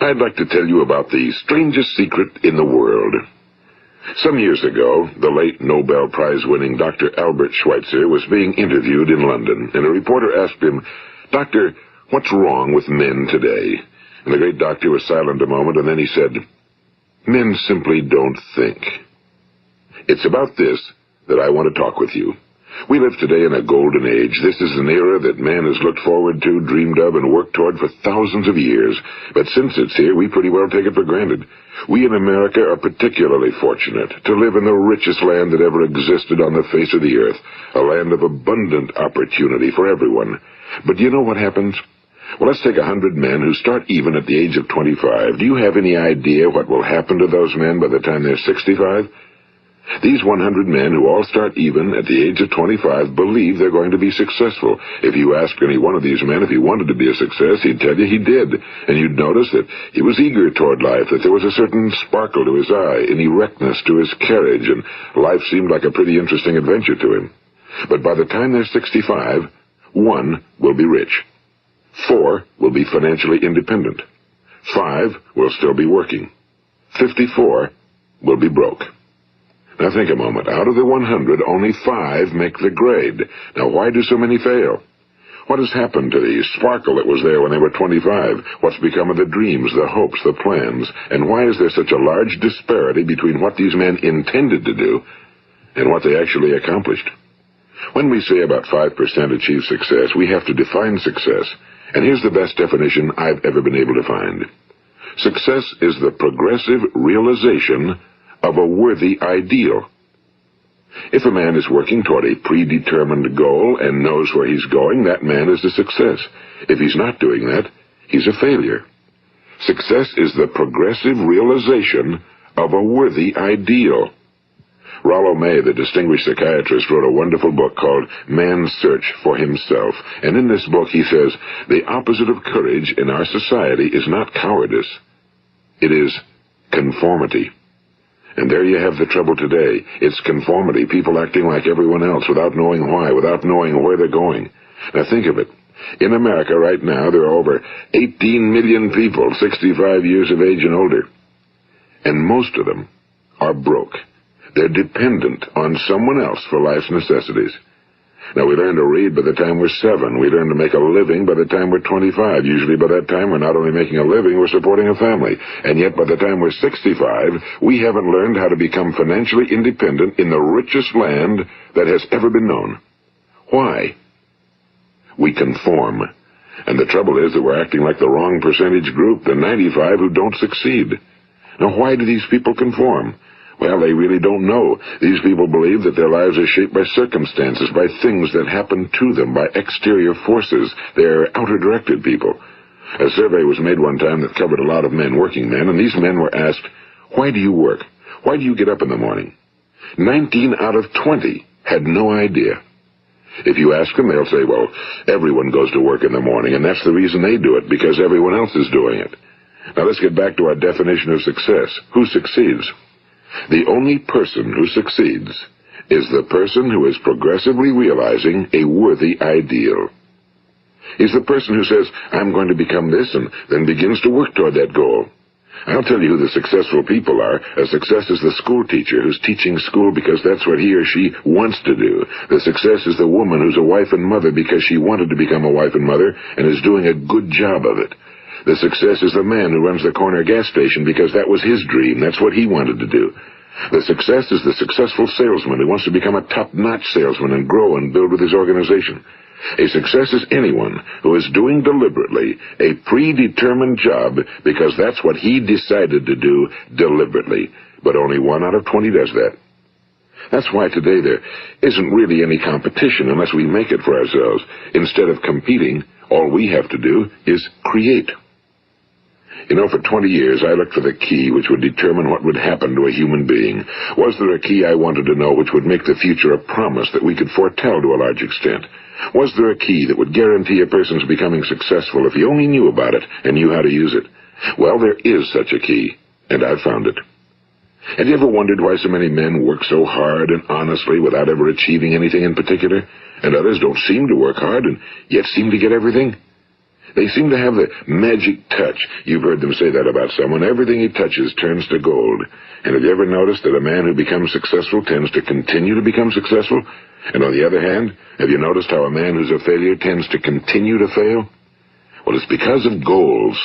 I'd like to tell you about the strangest secret in the world. Some years ago, the late Nobel Prize-winning Dr. Albert Schweitzer was being interviewed in London, and a reporter asked him, "Doctor, what's wrong with men today?" And the great doctor was silent a moment, and then he said, "Men simply don't think." It's about this that I want to talk with you. We live today in a golden age. This is an era that man has looked forward to, dreamed of, and worked toward for thousands of years. But since it's here, we pretty well take it for granted. We in America are particularly fortunate to live in the richest land that ever existed on the face of the earth, a land of abundant opportunity for everyone. But do you know what happens? Well, let's take 100 men who start even at the age of 25. Do you have any idea what will happen to those men by the time they're 65? These 100 men who all start even at the age of 25 believe they're going to be successful. If you asked any one of these men if he wanted to be a success, he'd tell you he did. And you'd notice that he was eager toward life, that there was a certain sparkle to his eye, an erectness to his carriage, and life seemed like a pretty interesting adventure to him. But by the time they're 65, 1 will be rich. 4 will be financially independent. 5 will still be working. 54 will be broke. Now think a moment. Out of the 100, only 5 make the grade. Now why do so many fail? What has happened to the sparkle that was there when they were 25? What's become of the dreams, the hopes, the plans? And why is there such a large disparity between what these men intended to do and what they actually accomplished? When we say about 5% achieve success, we have to define success. And here's the best definition I've ever been able to find. Success is the progressive realization of a worthy ideal. If a man is working toward a predetermined goal and knows where he's going, that man is a success. If he's not doing that, he's a failure. Success is the progressive realization of a worthy ideal. Rollo May, the distinguished psychiatrist, wrote a wonderful book called Man's Search for Himself. And in this book he says, the opposite of courage in our society is not cowardice. It is conformity. And there you have the trouble today. It's conformity, people acting like everyone else without knowing why, without knowing where they're going. Now think of it. In America right now, there are over 18 million people 65 years of age and older. And most of them are broke. They're dependent on someone else for life's necessities. Now, we learn to read by the time we're 7. We learn to make a living by the time we're 25. Usually by that time, we're not only making a living, we're supporting a family. And yet by the time we're 65, we haven't learned how to become financially independent in the richest land that has ever been known. Why? We conform. And the trouble is that we're acting like the wrong percentage group, the 95 who don't succeed. Now, why do these people conform? Well, they really don't know. These people believe that their lives are shaped by circumstances, by things that happen to them, by exterior forces. They're outer-directed people. A survey was made one time that covered a lot of men, working men, and these men were asked, "Why do you work? Why do you get up in the morning?" 19 out of 20 had no idea. If you ask them, they'll say, well, everyone goes to work in the morning, and that's the reason they do it, because everyone else is doing it. Now let's get back to our definition of success. Who succeeds? The only person who succeeds is the person who is progressively realizing a worthy ideal. He's the person who says, I'm going to become this, and then begins to work toward that goal. I'll tell you who the successful people are. A success is the school teacher who's teaching school because that's what he or she wants to do. The success is the woman who's a wife and mother because she wanted to become a wife and mother and is doing a good job of it. The success is the man who runs the corner gas station because that was his dream. That's what he wanted to do. The success is the successful salesman who wants to become a top-notch salesman and grow and build with his organization. A success is anyone who is doing deliberately a predetermined job because that's what he decided to do deliberately. But only 1 out of 20 does that. That's why today there isn't really any competition unless we make it for ourselves. Instead of competing, all we have to do is create. You know, for 20 years I looked for the key which would determine what would happen to a human being. Was there a key I wanted to know which would make the future a promise that we could foretell to a large extent? Was there a key that would guarantee a person's becoming successful if he only knew about it and knew how to use it? Well, there is such a key, and I've found it. Have you ever wondered why so many men work so hard and honestly without ever achieving anything in particular, and others don't seem to work hard and yet seem to get everything? They seem to have the magic touch. You've heard them say that about someone. Everything he touches turns to gold. And have you ever noticed that a man who becomes successful tends to continue to become successful? And on the other hand, have you noticed how a man who's a failure tends to continue to fail? Well, it's because of goals.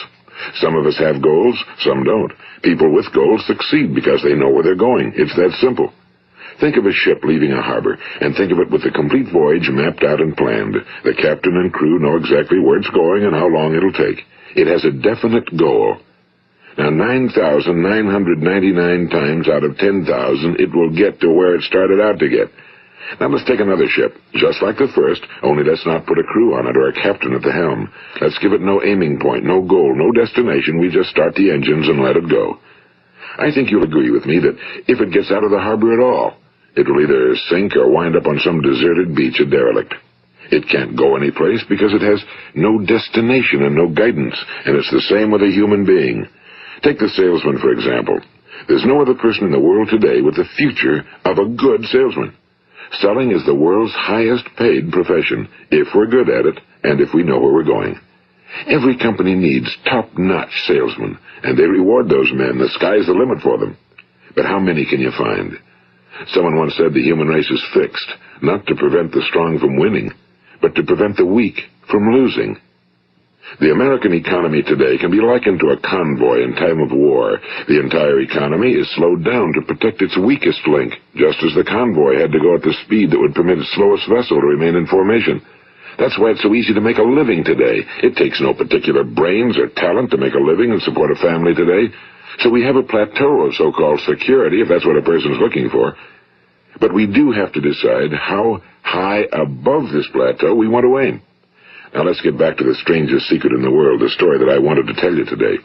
Some of us have goals, some don't. People with goals succeed because they know where they're going. It's that simple. Think of a ship leaving a harbor, and think of it with the complete voyage mapped out and planned. The captain and crew know exactly where it's going and how long it'll take. It has a definite goal. Now, 9,999 times out of 10,000, it will get to where it started out to get. Now, let's take another ship, just like the first, only let's not put a crew on it or a captain at the helm. Let's give it no aiming point, no goal, no destination. We just start the engines and let it go. I think you'll agree with me that if it gets out of the harbor at all, it will either sink or wind up on some deserted beach, a derelict. It can't go anyplace because it has no destination and no guidance, and it's the same with a human being. Take the salesman, for example. There's no other person in the world today with the future of a good salesman. Selling is the world's highest paid profession, if we're good at it and if we know where we're going. Every company needs top-notch salesmen, and they reward those men. The sky's the limit for them. But how many can you find? Someone once said the human race is fixed, not to prevent the strong from winning, but to prevent the weak from losing. The American economy today can be likened to a convoy in time of war. The entire economy is slowed down to protect its weakest link, just as the convoy had to go at the speed that would permit its slowest vessel to remain in formation. That's why it's so easy to make a living today. It takes no particular brains or talent to make a living and support a family today. So we have a plateau of so-called security, if that's what a person's looking for. But we do have to decide how high above this plateau we want to aim. Now let's get back to the strangest secret in the world, the story that I wanted to tell you today.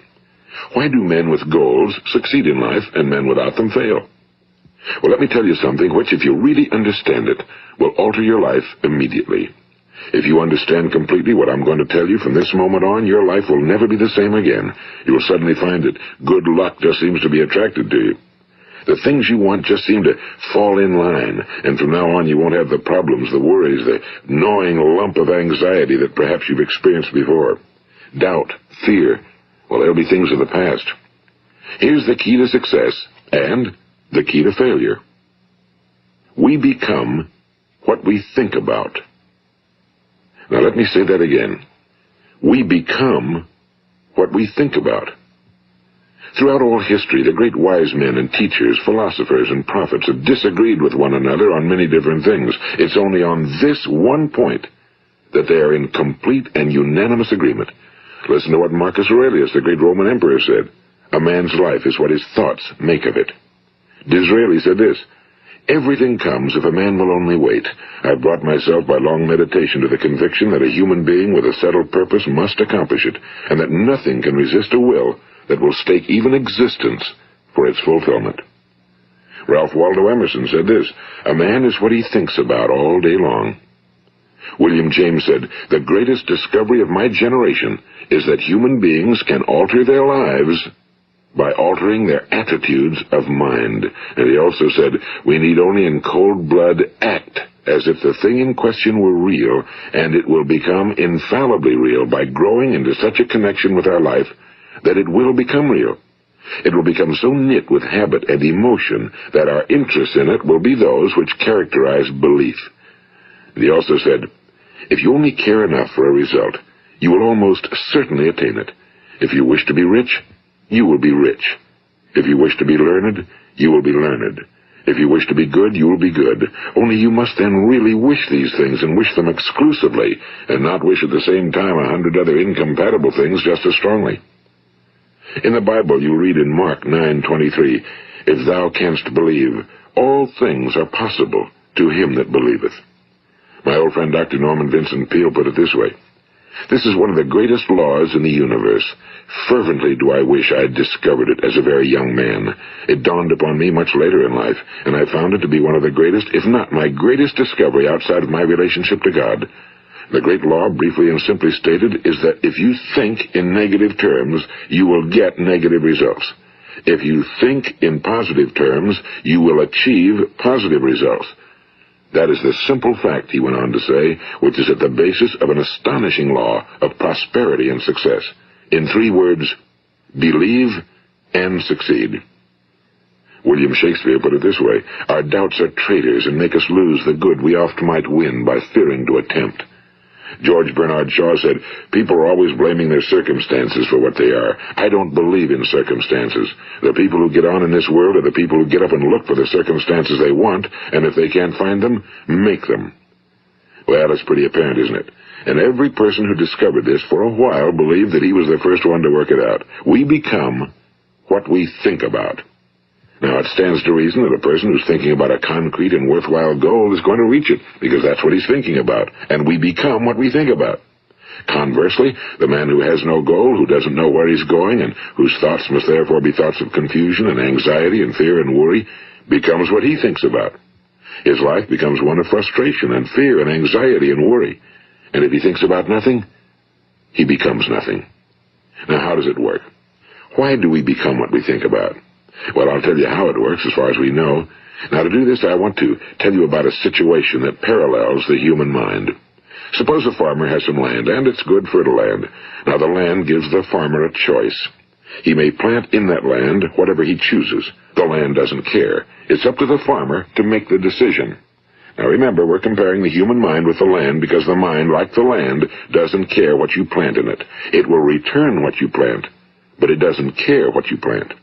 Why do men with goals succeed in life and men without them fail? Well, let me tell you something which, if you really understand it, will alter your life immediately. If you understand completely what I'm going to tell you from this moment on, your life will never be the same again. You will suddenly find that good luck just seems to be attracted to you. The things you want just seem to fall in line, and from now on you won't have the problems, the worries, the gnawing lump of anxiety that perhaps you've experienced before. Doubt, fear, well, they'll be things of the past. Here's the key to success and the key to failure. We become what we think about. Now let me say that again. We become what we think about. Throughout all history, the great wise men and teachers, philosophers and prophets have disagreed with one another on many different things. It's only on this one point that they are in complete and unanimous agreement. Listen to what Marcus Aurelius, the great Roman emperor, said. A man's life is what his thoughts make of it. Disraeli said this, everything comes if a man will only wait. I've brought myself by long meditation to the conviction that a human being with a settled purpose must accomplish it, and that nothing can resist a will that will stake even existence for its fulfillment. Ralph Waldo Emerson said this, a man is what he thinks about all day long. William James said, the greatest discovery of my generation is that human beings can alter their lives by altering their attitudes of mind. And he also said, we need only in cold blood act as if the thing in question were real, and it will become infallibly real by growing into such a connection with our life that it will become real. It will become so knit with habit and emotion that our interest in it will be those which characterize belief. And he also said, if you only care enough for a result, you will almost certainly attain it. If you wish to be rich, you will be rich. If you wish to be learned, you will be learned. If you wish to be good, you will be good. Only you must then really wish these things and wish them exclusively, and not wish at the same time 100 other incompatible things just as strongly. In the Bible you read in Mark 9:23, if thou canst believe, all things are possible to him that believeth. My old friend Dr. Norman Vincent Peale put it this way, this is one of the greatest laws in the universe. Fervently do I wish I had discovered it as a very young man. It dawned upon me much later in life, and I found it to be one of the greatest, if not my greatest discovery outside of my relationship to God. The great law, briefly and simply stated, is that if you think in negative terms, you will get negative results. If you think in positive terms, you will achieve positive results. That is the simple fact, he went on to say, which is at the basis of an astonishing law of prosperity and success. In 3 words, believe and succeed. William Shakespeare put it this way: our doubts are traitors and make us lose the good we oft might win by fearing to attempt. George Bernard Shaw said, people are always blaming their circumstances for what they are. I don't believe in circumstances. The people who get on in this world are the people who get up and look for the circumstances they want, and if they can't find them, make them. Well, it's pretty apparent, isn't it? And every person who discovered this for a while believed that he was the first one to work it out. We become what we think about. Now, it stands to reason that a person who's thinking about a concrete and worthwhile goal is going to reach it, because that's what he's thinking about, and we become what we think about. Conversely, the man who has no goal, who doesn't know where he's going, and whose thoughts must therefore be thoughts of confusion and anxiety and fear and worry, becomes what he thinks about. His life becomes one of frustration and fear and anxiety and worry. And if he thinks about nothing, he becomes nothing. Now, how does it work? Why do we become what we think about? Well, I'll tell you how it works as far as we know. Now, to do this, I want to tell you about a situation that parallels the human mind. Suppose a farmer has some land, and it's good fertile land. Now, the land gives the farmer a choice. He may plant in that land whatever he chooses. The land doesn't care. It's up to the farmer to make the decision. Now, remember, we're comparing the human mind with the land because the mind, like the land, doesn't care what you plant in it. It will return what you plant, but it doesn't care what you plant.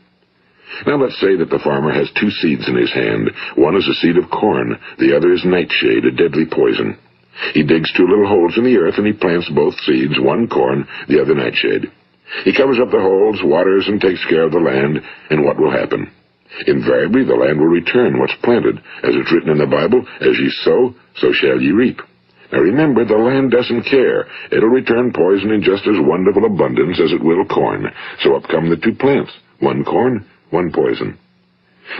Now, let's say that the farmer has 2 seeds in his hand. One is a seed of corn. The other is nightshade, a deadly poison. He digs 2 little holes in the earth, and he plants both seeds, one corn, the other nightshade. He covers up the holes, waters, and takes care of the land, and what will happen? Invariably, the land will return what's planted. As it's written in the Bible, as ye sow, so shall ye reap. Now remember, the land doesn't care. It'll return poison in just as wonderful abundance as it will corn. So up come the 2 plants, one corn, one poison.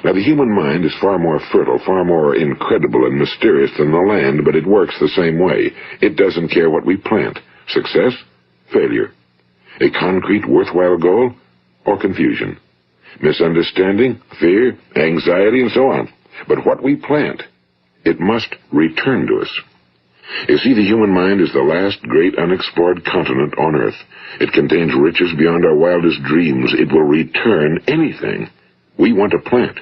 Now, the human mind is far more fertile, far more incredible and mysterious than the land, but it works the same way. It doesn't care what we plant. Success, failure. A concrete, worthwhile goal, or confusion. Misunderstanding, fear, anxiety, and so on. But what we plant, it must return to us. You see, the human mind is the last great unexplored continent on Earth. It contains riches beyond our wildest dreams. It will return anything we want to plant.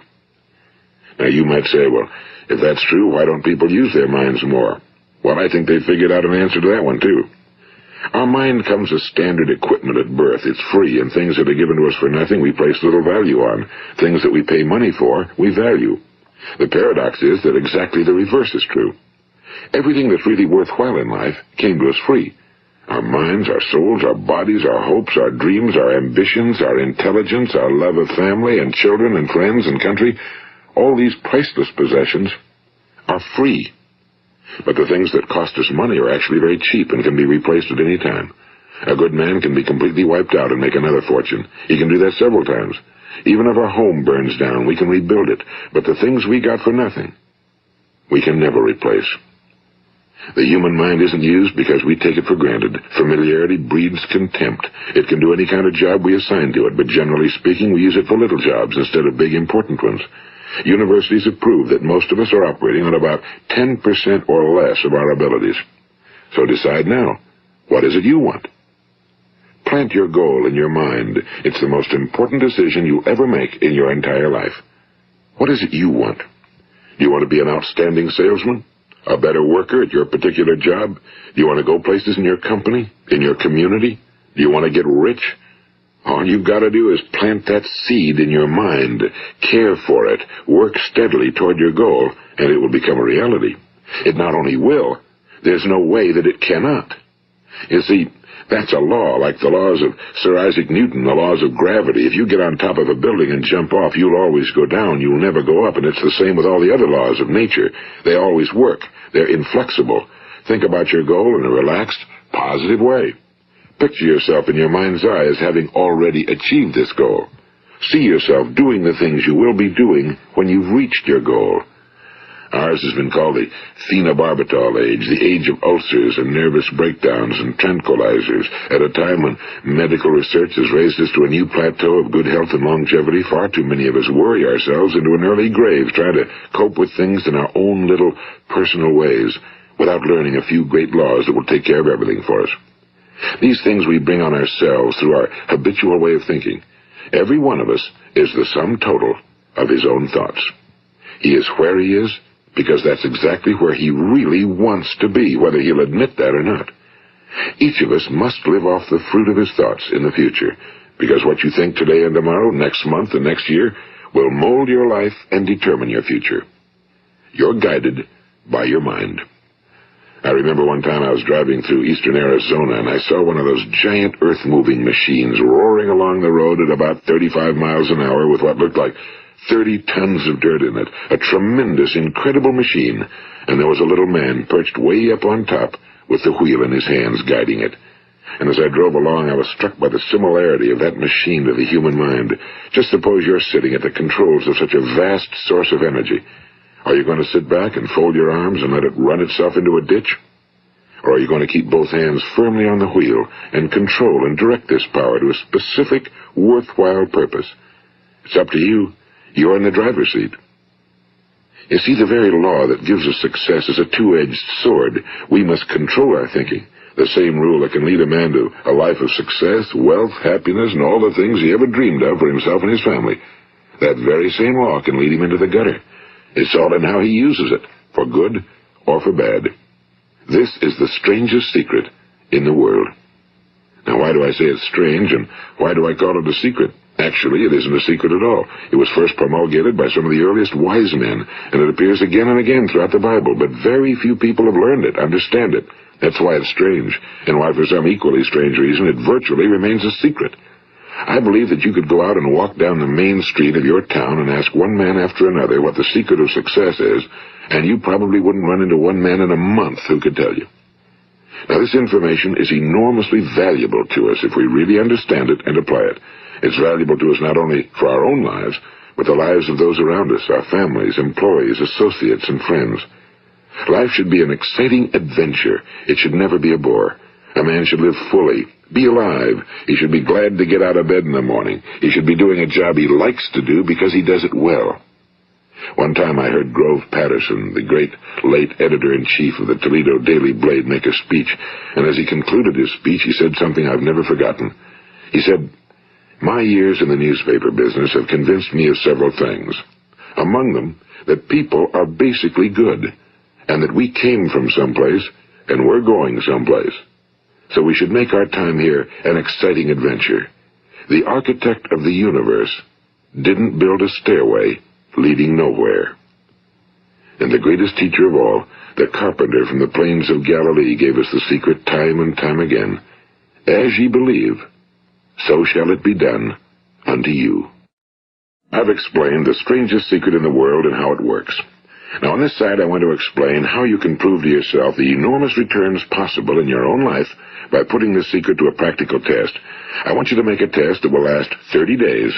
Now, you might say, well, if that's true, why don't people use their minds more? Well, I think they figured out an answer to that one, too. Our mind comes as standard equipment at birth. It's free, and things that are given to us for nothing we place little value on. Things that we pay money for, we value. The paradox is that exactly the reverse is true. Everything that's really worthwhile in life came to us free. Our minds, our souls, our bodies, our hopes, our dreams, our ambitions, our intelligence, our love of family and children and friends and country, all these priceless possessions are free. But the things that cost us money are actually very cheap and can be replaced at any time. A good man can be completely wiped out and make another fortune. He can do that several times. Even if our home burns down, we can rebuild it. But the things we got for nothing, we can never replace. The human mind isn't used because we take it for granted. Familiarity breeds contempt. It can do any kind of job we assign to it, but generally speaking, we use it for little jobs instead of big, important ones. Universities have proved that most of us are operating on about 10% or less of our abilities. So decide now, what is it you want? Plant your goal in your mind. It's the most important decision you'll ever make in your entire life. What is it you want? Do you want to be an outstanding salesman? A better worker at your particular job? Do you want to go places in your company? In your community? Do you want to get rich? All you've got to do is plant that seed in your mind, care for it, work steadily toward your goal, and it will become a reality. It not only will, there's no way that it cannot. You see, that's a law, like the laws of Sir Isaac Newton, the laws of gravity. If you get on top of a building and jump off, you'll always go down. You'll never go up, and it's the same with all the other laws of nature. They always work. They're inflexible. Think about your goal in a relaxed, positive way. Picture yourself in your mind's eye as having already achieved this goal. See yourself doing the things you will be doing when you've reached your goal. Ours has been called the phenobarbital age, the age of ulcers and nervous breakdowns and tranquilizers, at a time when medical research has raised us to a new plateau of good health and longevity. Far too many of us worry ourselves into an early grave, trying to cope with things in our own little personal ways, without learning a few great laws that will take care of everything for us. These things we bring on ourselves through our habitual way of thinking. Every one of us is the sum total of his own thoughts. He is where he is because that's exactly where he really wants to be, whether he'll admit that or not. Each of us must live off the fruit of his thoughts in the future, because what you think today and tomorrow, next month and next year, will mold your life and determine your future. You're guided by your mind. I remember one time I was driving through eastern Arizona, and I saw one of those giant earth-moving machines roaring along the road at about 35 miles an hour with what looked like 30 tons of dirt in it. A tremendous, incredible machine, and there was a little man perched way up on top with the wheel in his hands guiding it. And as I drove along, I was struck by the similarity of that machine to the human mind. Just suppose you're sitting at the controls of such a vast source of energy. Are you going to sit back and fold your arms and let it run itself into a ditch? Or are you going to keep both hands firmly on the wheel and control and direct this power to a specific, worthwhile purpose? It's up to you. You're in the driver's seat. You see, the very law that gives us success is a two-edged sword. We must control our thinking. The same rule that can lead a man to a life of success, wealth, happiness, and all the things he ever dreamed of for himself and his family. That very same law can lead him into the gutter. It's all in how he uses it, for good or for bad. This is the strangest secret in the world. Now, why do I say it's strange, and why do I call it a secret? Actually, it isn't a secret at all. It was first promulgated by some of the earliest wise men, and it appears again and again throughout the Bible, but very few people have learned it, understand it. That's why it's strange, and why for some equally strange reason it virtually remains a secret. I believe that you could go out and walk down the main street of your town and ask one man after another what the secret of success is, and you probably wouldn't run into one man in a month who could tell you. Now, this information is enormously valuable to us if we really understand it and apply it. It's valuable to us not only for our own lives, but the lives of those around us, our families, employees, associates, and friends. Life should be an exciting adventure. It should never be a bore. A man should live fully, be alive. He should be glad to get out of bed in the morning. He should be doing a job he likes to do because he does it well. One time I heard Grove Patterson, the great late editor-in-chief of the Toledo Daily Blade, make a speech, and as he concluded his speech, he said something I've never forgotten. He said, "My years in the newspaper business have convinced me of several things. Among them, that people are basically good, and that we came from someplace, and we're going someplace. So we should make our time here an exciting adventure. The architect of the universe didn't build a stairway leading nowhere." And the greatest teacher of all, the carpenter from the plains of Galilee, gave us the secret time and time again. As ye believe, so shall it be done unto you. I've explained the strangest secret in the world and how it works. Now, on this side, I want to explain how you can prove to yourself the enormous returns possible in your own life by putting this secret to a practical test. I want you to make a test that will last 30 days.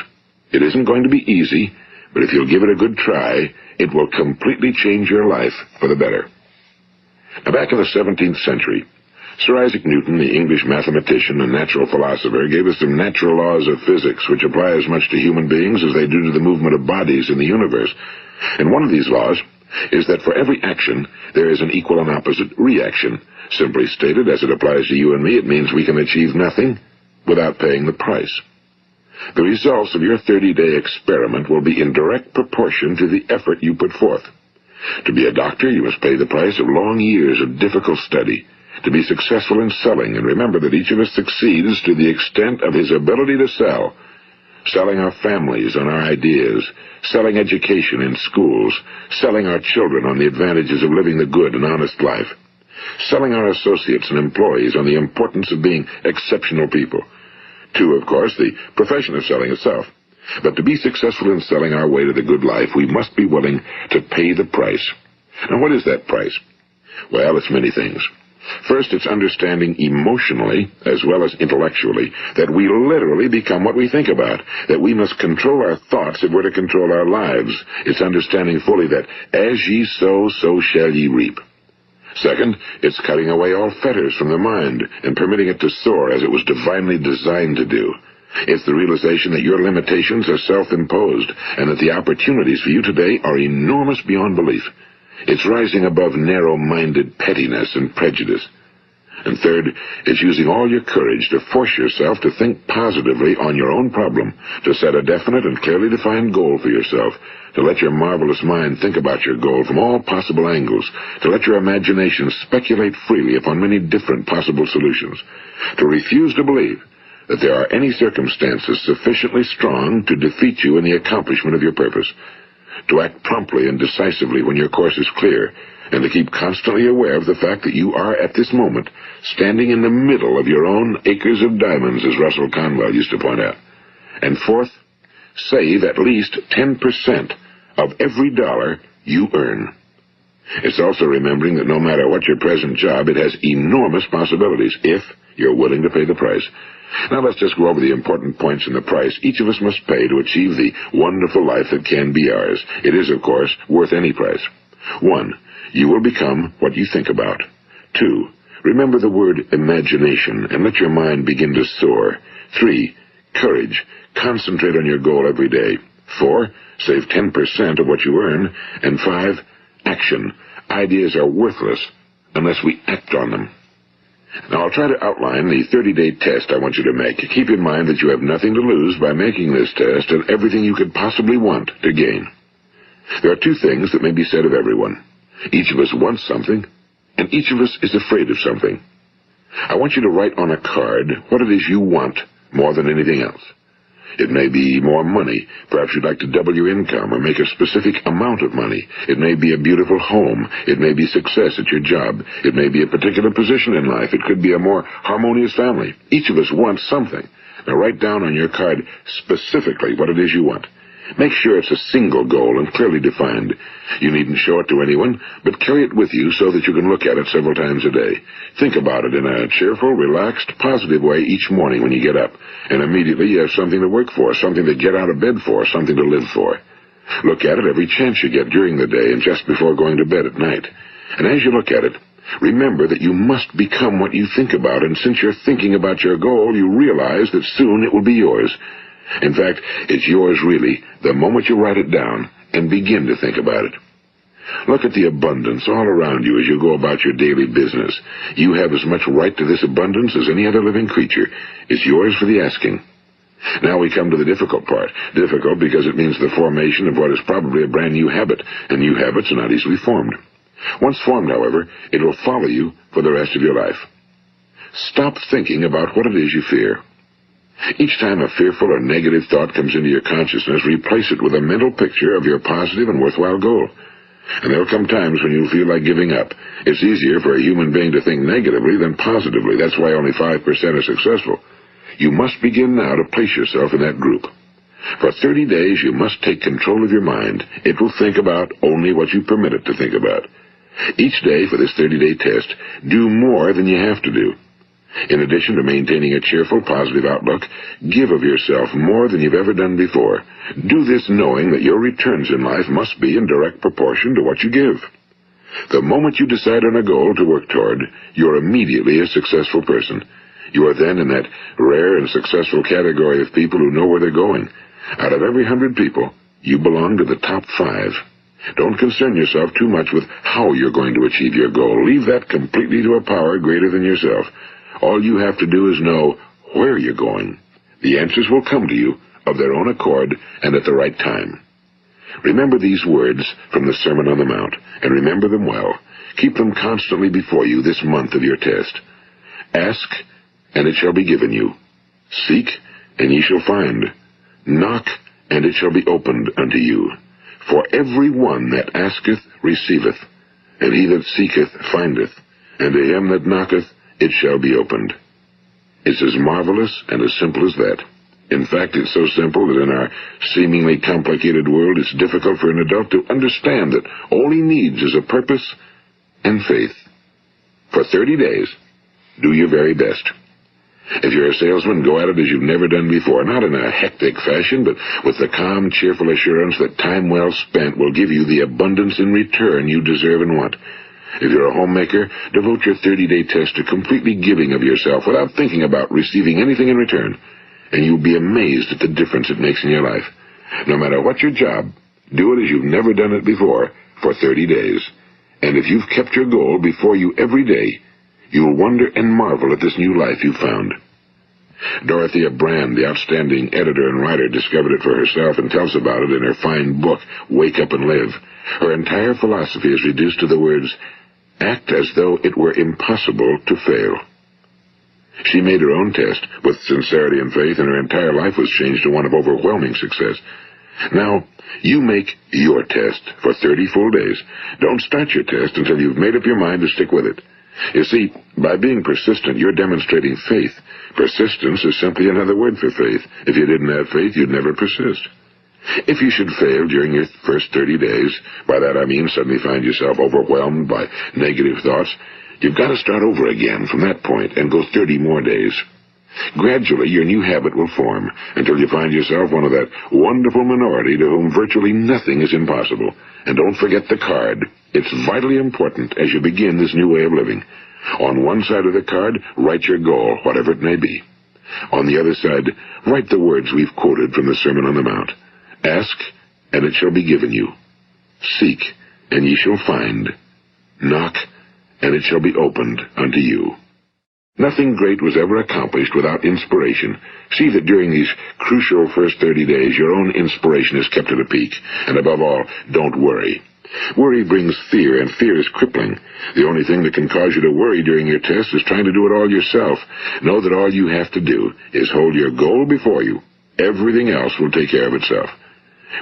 It isn't going to be easy, but if you'll give it a good try, it will completely change your life for the better. Now, back in the 17th century, Sir Isaac Newton, the English mathematician and natural philosopher, gave us some natural laws of physics which apply as much to human beings as they do to the movement of bodies in the universe. And one of these laws is that for every action, there is an equal and opposite reaction. Simply stated, as it applies to you and me, it means we can achieve nothing without paying the price. The results of your 30-day experiment will be in direct proportion to the effort you put forth. To be a doctor, you must pay the price of long years of difficult study. To be successful in selling, and remember that each of us succeeds to the extent of his ability to sell. Selling our families on our ideas, selling education in schools, selling our children on the advantages of living the good and honest life, selling our associates and employees on the importance of being exceptional people. To, of course, the profession of selling itself. But to be successful in selling our way to the good life, we must be willing to pay the price. Now, what is that price? Well, it's many things. First, it's understanding emotionally, as well as intellectually, that we literally become what we think about, that we must control our thoughts if we're to control our lives. It's understanding fully that as ye sow, so shall ye reap. Second, it's cutting away all fetters from the mind and permitting it to soar as it was divinely designed to do. It's the realization that your limitations are self-imposed and that the opportunities for you today are enormous beyond belief. It's rising above narrow-minded pettiness and prejudice. And third, it's using all your courage to force yourself to think positively on your own problem, to set a definite and clearly defined goal for yourself, to let your marvelous mind think about your goal from all possible angles, to let your imagination speculate freely upon many different possible solutions, to refuse to believe that there are any circumstances sufficiently strong to defeat you in the accomplishment of your purpose, to act promptly and decisively when your course is clear, and to keep constantly aware of the fact that you are, at this moment, standing in the middle of your own acres of diamonds, as Russell Conwell used to point out. And fourth, save at least 10% of every dollar you earn. It's also remembering that no matter what your present job, it has enormous possibilities, if you're willing to pay the price. Now let's just go over the important points in the price each of us must pay to achieve the wonderful life that can be ours. It is, of course, worth any price. 1. You will become what you think about. 2. Remember the word imagination and let your mind begin to soar. 3. Courage. Concentrate on your goal every day. 4. Save 10% of what you earn. And 5. Action. Ideas are worthless unless we act on them. Now, I'll try to outline the 30-day test I want you to make. Keep in mind that you have nothing to lose by making this test and everything you could possibly want to gain. There are two things that may be said of everyone. Each of us wants something, and each of us is afraid of something. I want you to write on a card what it is you want more than anything else. It may be more money. Perhaps you'd like to double your income or make a specific amount of money. It may be a beautiful home. It may be success at your job. It may be a particular position in life. It could be a more harmonious family. Each of us wants something. Now write down on your card specifically what it is you want. Make sure it's a single goal and clearly defined. You needn't show it to anyone, but carry it with you so that you can look at it several times a day. Think about it in a cheerful, relaxed, positive way each morning when you get up, and immediately you have something to work for, something to get out of bed for, something to live for. Look at it every chance you get during the day and just before going to bed at night. And as you look at it, remember that you must become what you think about, and since you're thinking about your goal, you realize that soon it will be yours. In fact, it's yours really the moment you write it down and begin to think about it. Look at the abundance all around you as you go about your daily business. You have as much right to this abundance as any other living creature. It's yours for the asking. Now we come to the difficult part. Difficult because it means the formation of what is probably a brand new habit, and new habits are not easily formed. Once formed, however, it will follow you for the rest of your life. Stop thinking about what it is you fear. Each time a fearful or negative thought comes into your consciousness, replace it with a mental picture of your positive and worthwhile goal. And there will come times when you'll feel like giving up. It's easier for a human being to think negatively than positively. That's why only 5% are successful. You must begin now to place yourself in that group. For 30 days, you must take control of your mind. It will think about only what you permit it to think about. Each day for this 30-day test, do more than you have to do. In addition to maintaining a cheerful, positive outlook, give of yourself more than you've ever done before. Do this knowing that your returns in life must be in direct proportion to what you give. The moment you decide on a goal to work toward, you're immediately a successful person. You are then in that rare and successful category of people who know where they're going. Out of every 100 people, you belong to the top 5. Don't concern yourself too much with how you're going to achieve your goal. Leave that completely to a power greater than yourself. All you have to do is know where you're going. The answers will come to you of their own accord and at the right time. Remember these words from the Sermon on the Mount, and remember them well. Keep them constantly before you this month of your test. Ask, and it shall be given you. Seek, and ye shall find. Knock, and it shall be opened unto you. For every one that asketh receiveth, and he that seeketh findeth, and to him that knocketh it shall be opened. It's as marvelous and as simple as that. In fact, it's so simple that in our seemingly complicated world, it's difficult for an adult to understand that all he needs is a purpose and faith. For 30 days, do your very best. If you're a salesman, go at it as you've never done before, not in a hectic fashion, but with the calm, cheerful assurance that time well spent will give you the abundance in return you deserve and want. If you're a homemaker, devote your 30-day test to completely giving of yourself without thinking about receiving anything in return, and you'll be amazed at the difference it makes in your life. No matter what your job, do it as you've never done it before for 30 days. And if you've kept your goal before you every day, you'll wonder and marvel at this new life you've found. Dorothea Brand, the outstanding editor and writer, discovered it for herself and tells about it in her fine book, Wake Up and Live. Her entire philosophy is reduced to the words, act as though it were impossible to fail. She made her own test with sincerity and faith, and her entire life was changed to one of overwhelming success. Now, you make your test for 30 full days. Don't start your test until you've made up your mind to stick with it. You see, by being persistent, you're demonstrating faith. Persistence is simply another word for faith. If you didn't have faith, you'd never persist. If you should fail during your first 30 days, by that I mean suddenly find yourself overwhelmed by negative thoughts, you've got to start over again from that point and go 30 more days. Gradually, your new habit will form until you find yourself one of that wonderful minority to whom virtually nothing is impossible. And don't forget the card. It's vitally important as you begin this new way of living. On one side of the card, write your goal, whatever it may be. On the other side, write the words we've quoted from the Sermon on the Mount. Ask, and it shall be given you. Seek, and ye shall find. Knock, and it shall be opened unto you. Nothing great was ever accomplished without inspiration. See that during these crucial first 30 days, your own inspiration is kept at a peak. And above all, don't worry. Worry brings fear, and fear is crippling. The only thing that can cause you to worry during your test is trying to do it all yourself. Know that all you have to do is hold your goal before you. Everything else will take care of itself.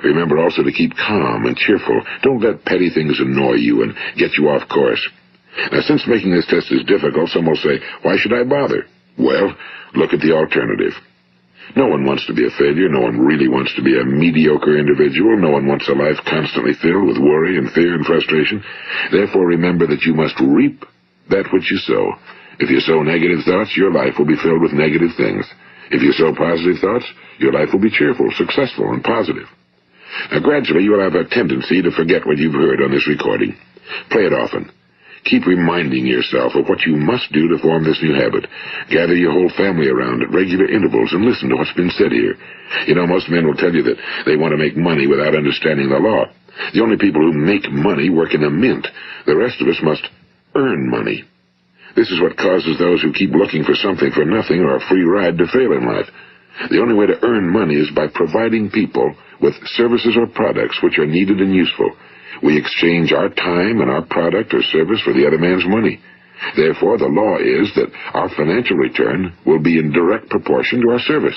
Remember also to keep calm and cheerful. Don't let petty things annoy you and get you off course. Now, since making this test is difficult, some will say, why should I bother? Well, look at the alternative. No one wants to be a failure. No one really wants to be a mediocre individual. No one wants a life constantly filled with worry and fear and frustration. Therefore, remember that you must reap that which you sow. If you sow negative thoughts, your life will be filled with negative things. If you sow positive thoughts, your life will be cheerful, successful, and positive. Now, gradually, you will have a tendency to forget what you've heard on this recording. Play it often. Keep reminding yourself of what you must do to form this new habit. Gather your whole family around at regular intervals and listen to what's been said here. You know, most men will tell you that they want to make money without understanding the law. The only people who make money work in a mint. The rest of us must earn money. This is what causes those who keep looking for something for nothing or a free ride to fail in life. The only way to earn money is by providing people with services or products which are needed and useful. We exchange our time and our product or service for the other man's money. Therefore, the law is that our financial return will be in direct proportion to our service.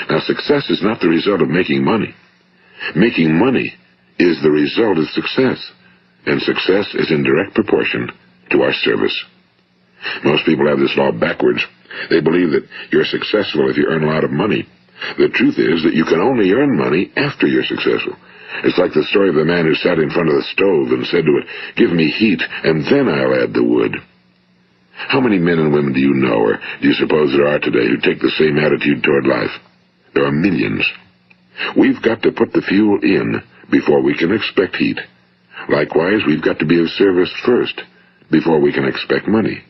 Now, success is not the result of making money. Making money is the result of success, and success is in direct proportion to our service. Most people have this law backwards. They believe that you're successful if you earn a lot of money. The truth is that you can only earn money after you're successful. It's like the story of the man who sat in front of the stove and said to it, "Give me heat, and then I'll add the wood." How many men and women do you know, or do you suppose there are today, who take the same attitude toward life? There are millions. We've got to put the fuel in before we can expect heat. Likewise, we've got to be of service first before we can expect money.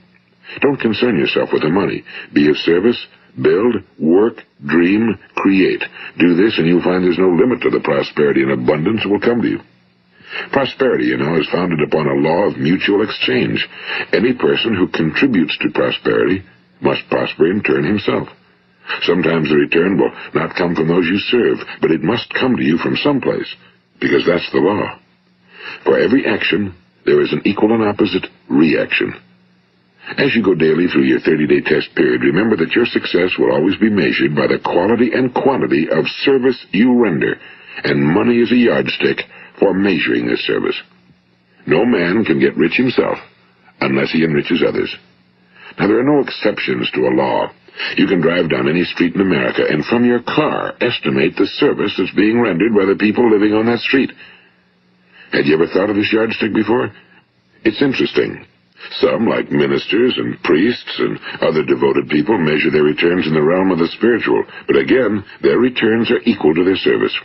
Don't concern yourself with the money. Be of service. Build, work, dream, create. Do this, and you'll find there's no limit to the prosperity and abundance that will come to you. Prosperity, you know, is founded upon a law of mutual exchange. Any person who contributes to prosperity must prosper in turn himself. Sometimes the return will not come from those you serve, but it must come to you from someplace, because that's the law. For every action, there is an equal and opposite reaction. As you go daily through your 30-day test period, remember that your success will always be measured by the quality and quantity of service you render, and money is a yardstick for measuring this service. No man can get rich himself unless he enriches others. Now, there are no exceptions to a law. You can drive down any street in America and from your car estimate the service that's being rendered by the people living on that street. Had you ever thought of this yardstick before? It's interesting. Some, like ministers and priests and other devoted people, measure their returns in the realm of the spiritual, but again, their returns are equal to their service.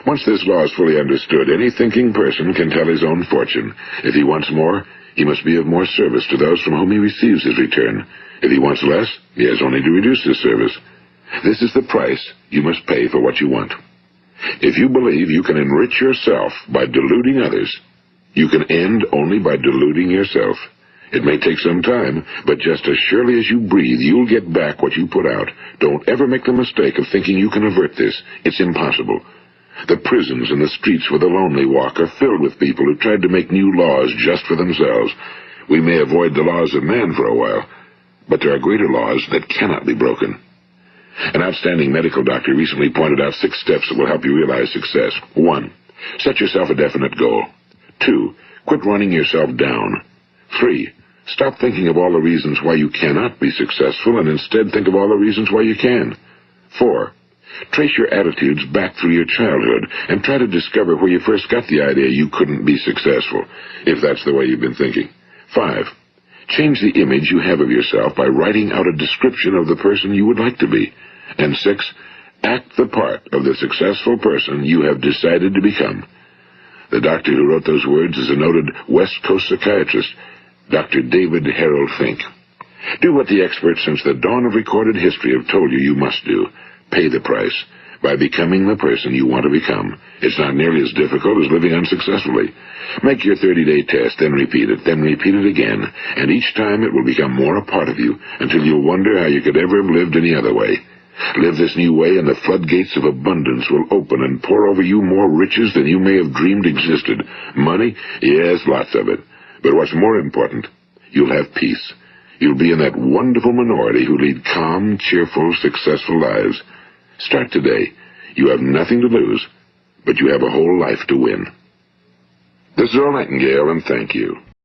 Once this law is fully understood, any thinking person can tell his own fortune. If he wants more, he must be of more service to those from whom he receives his return. If he wants less, he has only to reduce his service. This is the price you must pay for what you want. If you believe you can enrich yourself by deluding others, you can end only by deluding yourself. It may take some time, but just as surely as you breathe, you'll get back what you put out. Don't ever make the mistake of thinking you can avert this. It's impossible. The prisons and the streets where the lonely walk are filled with people who tried to make new laws just for themselves. We may avoid the laws of man for a while, but there are greater laws that cannot be broken. An outstanding medical doctor recently pointed out 6 steps that will help you realize success. 1. Set yourself a definite goal. 2. Quit running yourself down. 3. Stop thinking of all the reasons why you cannot be successful and instead think of all the reasons why you can. 4. Trace your attitudes back through your childhood and try to discover where you first got the idea you couldn't be successful, if that's the way you've been thinking. 5. Change the image you have of yourself by writing out a description of the person you would like to be. And 6. Act the part of the successful person you have decided to become. The doctor who wrote those words is a noted West Coast psychiatrist, Dr. David Harold Fink. Do what the experts since the dawn of recorded history have told you must do. Pay the price by becoming the person you want to become. It's not nearly as difficult as living unsuccessfully. Make your 30-day test, then repeat it again, and each time it will become more a part of you until you'll wonder how you could ever have lived any other way. Live this new way and the floodgates of abundance will open and pour over you more riches than you may have dreamed existed. Money? Yes, lots of it. But what's more important, you'll have peace. You'll be in that wonderful minority who lead calm, cheerful, successful lives. Start today. You have nothing to lose, but you have a whole life to win. This is Earl Nightingale, and thank you.